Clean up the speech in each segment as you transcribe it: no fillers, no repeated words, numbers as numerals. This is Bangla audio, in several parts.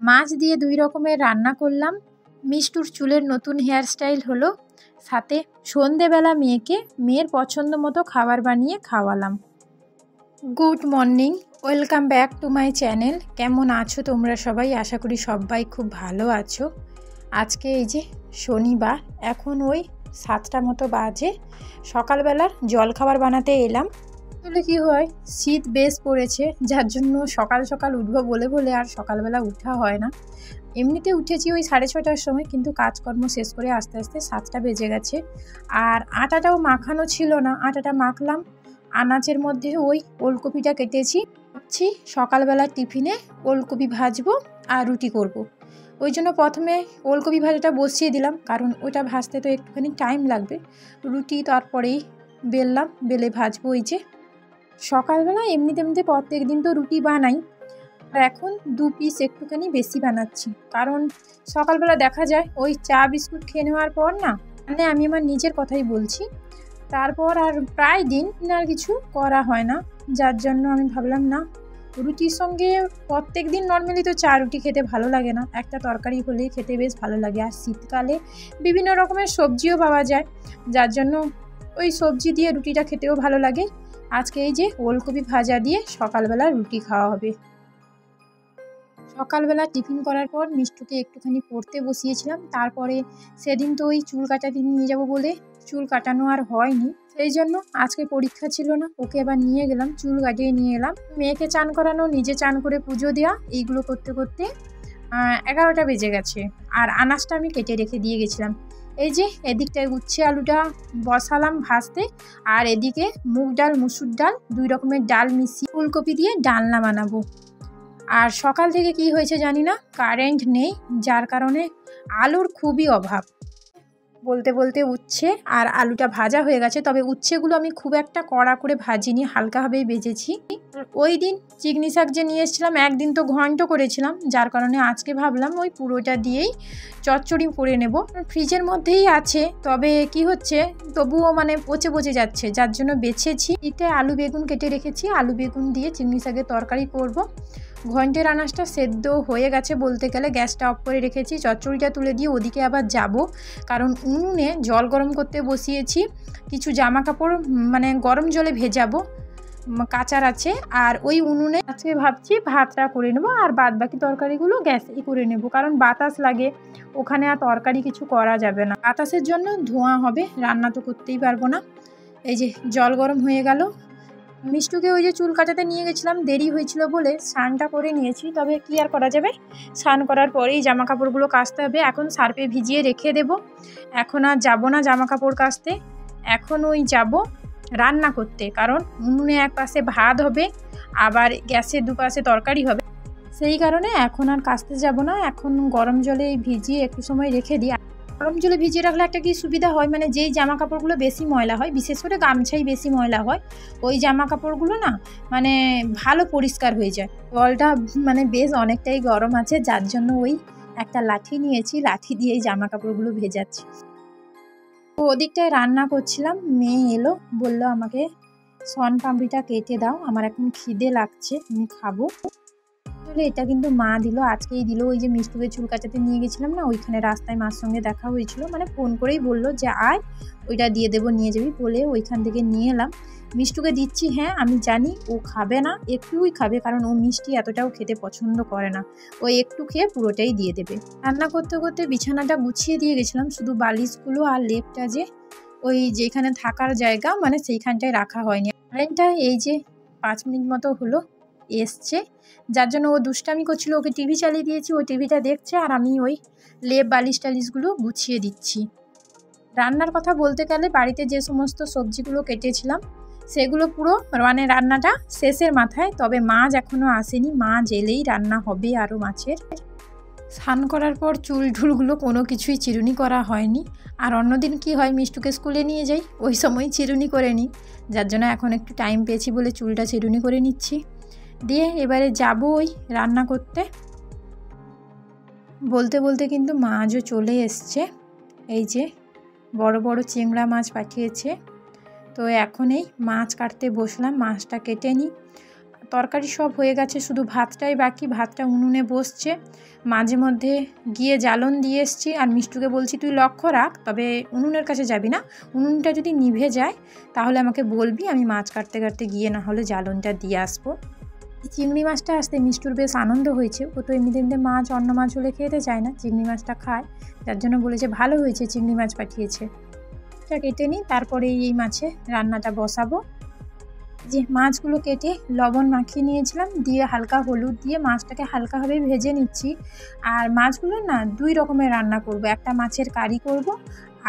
মাছ দিয়ে দুই রকমের রান্না করলাম। মিষ্টুর চুলের নতুন হেয়ারস্টাইল হলো, সাথে সন্ধেবেলা মেয়ের পছন্দ মতো খাবার বানিয়ে খাওয়ালাম। Good morning, welcome back to my channel. কেমন আছো তোমরা সবাই? আশা করি সবাই খুব ভালো আছো। আজকে এই যে শনিবার, এখন ওই 7টা মতো বাজে। সকালবেলার জলখাবার বানাতে এলাম। আসলে কী হয়, শীত বেশ পড়েছে, যার জন্য সকাল সকাল উঠবো বলে বলে আর সকালবেলা উঠা হয় না। এমনিতে উঠেছি ওই 6:30টার সময়, কিন্তু কাজকর্ম শেষ করে আস্তে আস্তে 7টা বেজে গেছে। আর আটাটাও মাখানো ছিল না, আটাটা মাখলাম। আনাজের মধ্যে ওই ওলকপিটা কেটেছি। ভাবছি সকালবেলা টিফিনে ওলকপি ভাজবো আর রুটি করব। ওই জন্য প্রথমে ওলকপি ভাজাটা বসিয়ে দিলাম, কারণ ওটা ভাজতে তো একটুখানি টাইম লাগবে। রুটি তারপরেই বেললাম, বেলে ভাজবো। ওই যে সকালবেলা এমনিতে প্রত্যেক দিন তো রুটি বানাই, আর এখন 2 পিস একটুখানি বেশি বানাচ্ছি, কারণ সকালবেলা দেখা যায় ওই চা বিস্কুট খেয়ে নেওয়ার পর না, মানে আমি আমার নিজের কথাই বলছি, তারপর আর প্রায় দিন আর কিছু করা হয় না। যার জন্য আমি ভাবলাম না, রুটির সঙ্গে প্রত্যেক দিন নর্মালি তো চা রুটি খেতে ভালো লাগে না, একটা তরকারি হলেই খেতে বেশ ভালো লাগে। আর শীতকালে বিভিন্ন রকমের সবজিও পাওয়া যায়, যার জন্য ওই সবজি দিয়ে রুটিটা খেতেও ভালো লাগে। আজকে এই যে ওলকপি ভাজা দিয়ে সকালবেলা রুটি খাওয়া হবে। সকালবেলা টিফিন করার পর মিষ্টুকে একটুখানি পড়তে বসিয়েছিলাম। তারপরে সেদিন তো ওই চুল কাটাতে নিয়ে যাব বলে চুল কাটানো আর হয়নি, সেই জন্য আজকে পরীক্ষা ছিল না, ওকে এবার নিয়ে গেলাম, চুল কাটিয়ে নিয়ে এলাম। মেয়েকে চান করানো, নিজে চান করে পুজো দেওয়া, এইগুলো করতে করতে 11টা বেজে গেছে। আর আনাজটা আমি কেটে রেখে দিয়ে গেছিলাম। এই যে এদিকটায় উচ্ছে আলুটা বসালাম ভাজতে, আর এদিকে মুগ ডাল মুসুর ডাল 2 রকমের ডাল মিশিয়ে ফুলকপি দিয়ে ডালনা বানাবো। আর সকাল থেকে কি হয়েছে জানি না, কারেন্ট নেই, যার কারণে আলুর খুবই অভাব। বলতে বলতে উচ্ছে আর আলুটা ভাজা হয়ে গেছে, তবে উচ্ছেগুলো আমি খুব একটা কড়া করে ভাজিনি, হালকাভাবেই ভেজেছি। ওই দিন চিকনি শাক যে নিয়ে এসেছিলাম, একদিন তো ঘন্ট করেছিলাম, যার কারণে আজকে ভাবলাম ওই পুরোটা দিয়েই চচ্চড়ি করে নেব। ফ্রিজের মধ্যেই আছে, তবে কি হচ্ছে তবুও মানে পচে পচে যাচ্ছে, যার জন্য বেছেছি। এতে আলু বেগুন কেটে রেখেছি, আলু বেগুন দিয়ে চিকনি শাকের তরকারি করব। ঘন্টের আনাজটা সেদ্ধ হয়ে গেছে বলতে গেলে, গ্যাসটা অফ করে রেখেছি। চচ্চড়িটা তুলে দিয়ে ওদিকে আবার যাব, কারণ উনুনে জল গরম করতে বসিয়েছি। কিছু জামা কাপড় মানে গরম জলে ভেজাবো, কাচার আছে। আর ওই উনুনে আজকে ভাবছি ভাতটা করে নেবো, আর বাদ বাকি তরকারিগুলো গ্যাসেই করে নেব, কারণ বাতাস লাগে ওখানে, আর তরকারি কিছু করা যাবে না, বাতাসের জন্য ধোঁয়া হবে, রান্না তো করতেই পারবো না। এই যে জল গরম হয়ে গেল। মিষ্টুকে ওই যে চুল কাটাতে নিয়ে গেছিলাম, দেরি হয়েছিল বলে স্নানটা করে নিয়েছি, তবে কি আর করা যাবে, স্নান করার পরেই জামা কাপড়গুলো কাচতে হবে। এখন সার্ফে ভিজিয়ে রেখে দেব, এখন আর যাব না জামা কাপড় কাচতে, এখন ওই যাব রান্না করতে, কারণ উনুনে এক পাশে ভাত হবে, আবার গ্যাসের দুপাশে তরকারি হবে, সেই কারণে এখন আর কাচতে যাব না। এখন গরম জলে ভিজিয়ে একটু সময় রেখে দিই। গরম জলে ভিজিয়ে রাখলে একটা কি সুবিধা হয়, মানে যেই জামা কাপড়গুলো বেশি ময়লা হয়, বিশেষ করে গামছাই বেশি ময়লা হয়, ওই জামা কাপড়গুলো না মানে ভালো পরিষ্কার হয়ে যায়। জলটা মানে বেশ অনেকটাই গরম আছে, যার জন্য ওই একটা লাঠি নিয়েছি, লাঠি দিয়েই জামা কাপড়গুলো ভেজাচ্ছি। তো ওদিকটায় রান্না করছিলাম, মেয়ে এলো, বলল আমাকে শন পাঁপড়িটা কেটে দাও, আমার এখন খিদে লাগছে, আমি খাবো। আসলে এটা কিন্তু মা দিল, আজকেই দিল। ওই যে মিষ্টুকে চুল কাটাতে নিয়ে গেছিলাম না, ওইখানে রাস্তায় মার সঙ্গে দেখা হয়েছিল, মানে ফোন করেই বললো যে আয় ওইটা দিয়ে দেবো, নিয়ে যাবি বলে ওইখান থেকে নিয়ে এলাম। মিষ্টুকে দিচ্ছি, হ্যাঁ আমি জানি ও খাবে না, একটুই খাবে, কারণ ও মিষ্টি এতটাও খেতে পছন্দ করে না, ও একটু খেয়ে পুরোটাই দিয়ে দেবে। রান্না করতে করতে বিছানাটা গুছিয়ে দিয়ে গেছিলাম, শুধু বালিশগুলো আর লেপটা যে ওই যেখানে থাকার জায়গা মানে সেইখানটায় রাখা হয়নি। কারেন্টটা এই যে 5 মিনিট মতো হলো এসছে, যার জন্য ও দুষ্টামি করছিল, ওকে টিভি চালিয়ে দিয়েছি, ওই টিভিটা দেখছে, আর আমি ওই লেপ বালিশ টালিশগুলো গুছিয়ে দিচ্ছি। রান্নার কথা বলতে গেলে বাড়িতে যে সমস্ত সবজিগুলো কেটেছিলাম সেগুলো পুরো মানে রান্নাটা শেষের মাথায়, তবে মাছ এখনও আসেনি, মাছ এলেই রান্না হবে আরও মাছের। স্নান করার পর চুল ঢুলগুলো কোনো কিছুই চিরুনি করা হয়নি, আর অন্যদিন কি হয়, মিষ্টুকে স্কুলে নিয়ে যাই, ওই সময় চিরুনি করে নিই, যার জন্য এখন একটু টাইম পেয়েছি বলে চুলটা চিরুনি করে নিচ্ছি। দিয়ে এবারে যাব ওই রান্না করতে। বলতে বলতে কিন্তু মাছও চলে এসছে, এই যে বড় বড় চিংড়া মাছ পাঠিয়েছে। তো এখন এই মাছ কাটতে বসলাম, মাছটা কেটে নিই। তরকারি সব হয়ে গেছে, শুধু ভাতটাই বাকি। ভাতটা উনুনে বসছে, মাঝে মধ্যে গিয়ে জ্বালন দিয়ে এসছি। আর মিষ্টুকে বলছি তুই লক্ষ্য রাখ, তবে উনুনের কাছে যাবি না, উনুনটা যদি নিভে যায় তাহলে আমাকে বলবি, আমি মাছ কাটতে কাটতে গিয়ে না হলে জ্বালনটা দিয়ে আসবো। চিংড়ি মাছটা আসতে মিষ্টুর বেশ আনন্দ হয়েছে। ও তো এমনিতে মাছ অন্য মাছ হলে খেতে চায় না, চিংড়ি মাছটা খায়, যার জন্য বলেছে ভালো হয়েছে চিংড়ি মাছ পাঠিয়েছে। এটা কেটে নিই, তারপরে এই মাছে রান্নাটা বসাবো। যে মাছগুলো কেটে লবণ মাখিয়ে নিয়েছিলাম, দিয়ে হালকা হলুদ দিয়ে মাছটাকে হালকাভাবে ভেজে নিচ্ছি। আর মাছগুলো না 2 রকমের রান্না করব, একটা মাছের কারি করব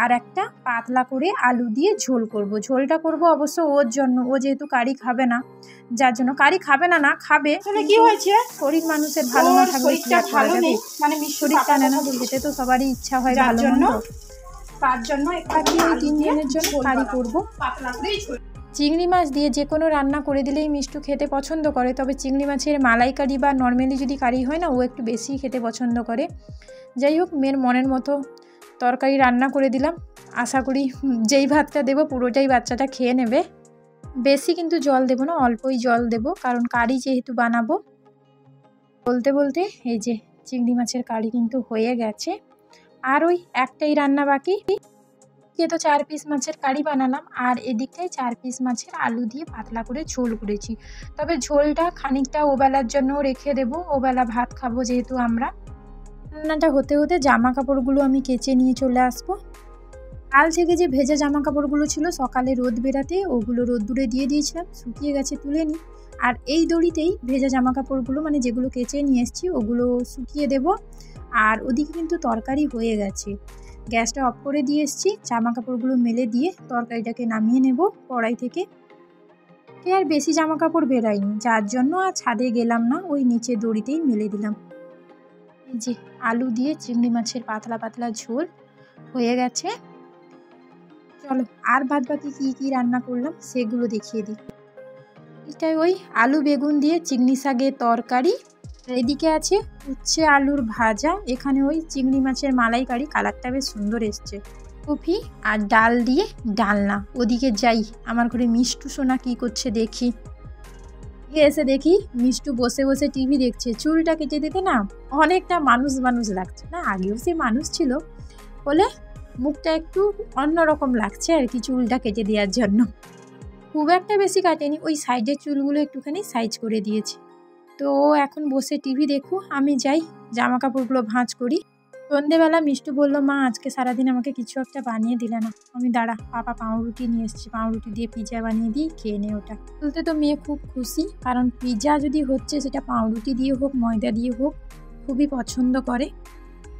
আর একটা পাতলা করে আলু দিয়ে ঝোল করব। ঝোলটা করব অবশ্য ওর জন্য, ও যেহেতু কারি খাবে না, যার জন্য কারি খাবে না, না খাবে। তাহলে কি হয়েছে, শরীর মানুষের ভালো না থাকলে শরীরটা ভালো নেই, মানে শরীর টানে না, খেতে তো সবারই ইচ্ছা হয় ভালো মন্দ, তার জন্য একটু 3 দিনের জন্য কারি করব। পাতলা করে চিংড়ি মাছ দিয়ে যে কোনো রান্না করে দিলেই মিষ্টু খেতে পছন্দ করে, তবে চিংড়ি মাছের মালাইকারি বা নর্মালি যদি কারি হয় না, ও একটু বেশি খেতে পছন্দ করে। যাই হোক, মেয়ের মনের মতো তরকারি রান্না করে দিলাম। আশা করি যেই ভাতটা দেবো পুরোটাই বাচ্চাটা খেয়ে নেবে। বেশি কিন্তু জল দেবো না, অল্পই জল দেবো, কারণ কারি যেহেতু বানাবো। বলতে বলতে এই যে চিংড়ি মাছের কারি কিন্তু হয়ে গেছে, আর ওই একটাই রান্না বাকি। তো 4 পিস মাছের কারি বানালাম, আর এদিকটায় 4 পিস মাছের আলু দিয়ে পাতলা করে ঝোল করেছি। তবে ঝোলটা খানিকটা ওবেলার জন্য রেখে দেবো, ওবেলা ভাত খাবো যেহেতু আমরা। রান্নাটা হতে হতে জামা কাপড়গুলো আমি কেচে নিয়ে চলে আসবো। কাল থেকে যে ভেজা জামা কাপড়গুলো ছিল সকালে রোদ বেরাতে ওগুলো রোদ্দুরে দিয়ে দিয়েছিলাম, শুকিয়ে গেছে তুলে নিই। আর এই দড়িতেই ভেজা জামা কাপড়গুলো, মানে যেগুলো কেচে নিয়ে এসেছি ওগুলো শুকিয়ে দেব। আর ওদিকে কিন্তু তরকারি হয়ে গেছে, গ্যাসটা অফ করে দিয়ে এসেছি। জামা কাপড়গুলো মেলে দিয়ে তরকারিটাকে নামিয়ে নেব কড়াই থেকে। আর বেশি জামা কাপড় বেরায়নি, যার জন্য আর ছাদে গেলাম না, ওই নিচে দড়িতেই মেলে দিলাম। এই যে আলু দিয়ে চিংড়ি মাছের পাতলা পাতলা ঝোল হয়ে গেছে। চলো আর বাদ বাকি কী রান্না করলাম সেগুলো দেখিয়ে দিই। এটাই ওই আলু বেগুন দিয়ে চিংড়ি শাকের তরকারি, এদিকে আছে উচ্ছে আলুর ভাজা, এখানে ওই চিংড়ি মাছের মালাইকারি, কালারটা বেশ সুন্দর এসছে, কফি আর ডাল দিয়ে ডালনা। ওদিকে যাই, আমার ঘরে মিষ্টু সোনা কি করছে দেখি। এসে দেখি মিষ্টু বসে বসে টিভি দেখছে। চুলটা কেটে দিতে না অনেকটা মানুষ মানুষ লাগছে, না আগেও সে মানুষ ছিল বলে মুখটা একটু অন্যরকম লাগছে আর কি, চুলটা কেটে দেওয়ার জন্য। খুব একটা বেশি কাটেনি, ওই সাইডের চুলগুলো একটুখানি সাইজ করে দিয়েছে। তো এখন বসে টিভি দেখো, আমি যাই জামা কাপড়গুলো ভাঁজ করি। সন্ধেবেলা মিষ্টু বললো মা আজকে সারাদিন আমাকে কিছু একটা বানিয়ে দিলে না। আমি দাঁড়া, পাপা পাউরুটি নিয়ে এসেছি, পাউরুটি দিয়ে পিৎজা বানিয়ে দিই, খেয়ে নে ওটা। বলতে তো মেয়ে খুব খুশি, কারণ পিৎজা যদি হচ্ছে সেটা পাউরুটি দিয়ে হোক ময়দা দিয়ে হোক খুবই পছন্দ করে।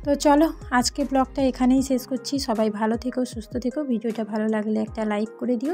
তো চলো আজকে ব্লগটা এখানেই শেষ করছি। সবাই ভালো থেকো, সুস্থ থেকো। ভিডিওটা ভালো লাগলে একটা লাইক করে দিও।